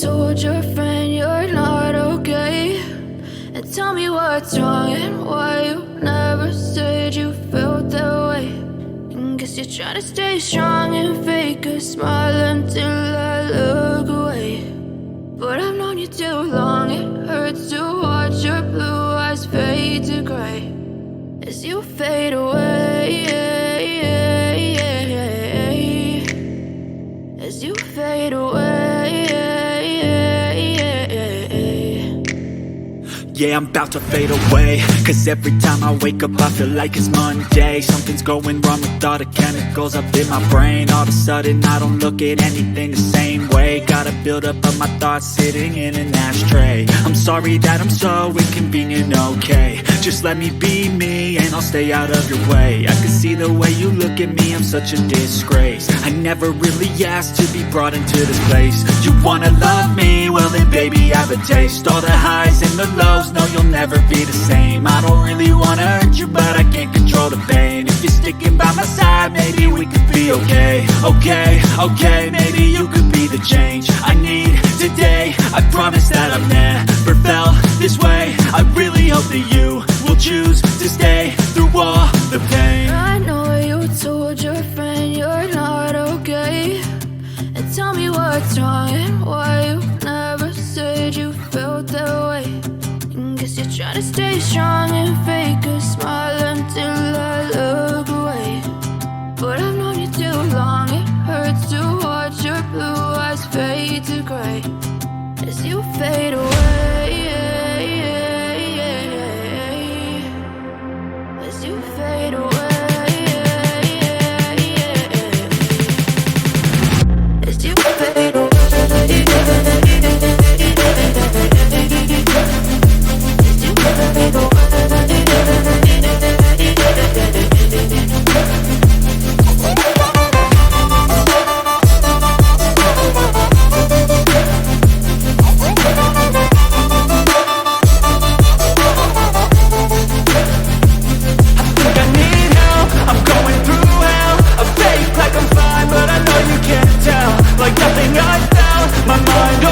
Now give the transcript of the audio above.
told your friend you're not okay, and tell me what's wrong and why you never said you felt that way. And guess you're trying to stay strong and fake a smile until I look away. But I've known you too long, it hurts to watch your blue eyes fade to gray as you fade away, as you fade away. Yeah, I'm about to fade away, cause every time I wake up I feel like it's Monday. Something's going wrong with all the chemicals up in my brain. All of a sudden I don't look at anything the same way. Got a buildup of my thoughts sitting in an ashtray. I'm sorry that I'm so inconvenient, okay. Just let me be me and I'll stay out of your way. I can see the way you look at me, I'm such a disgrace. I never really asked to be brought into this place. You wanna love me? Well then baby I have a taste. All the highs and the lows, no you'll never be the same. I don't really wanna hurt you but I can't control the pain. If you're sticking by my side maybe we could be okay. Okay, maybe you could be the change I need today. I promise that I've never felt this way. I really hope that you will choose to stay through all the pain. I know you told your friend you're not okay, and tell me what's wrong and why you never said you felt that way. And guess you're trying to stay strong and fake a smile until I look away. But I've known you too long, it hurts to watch your blue eyes fade to gray as you fade away, as you fade away, as you fade away. Like nothing I felt, my mind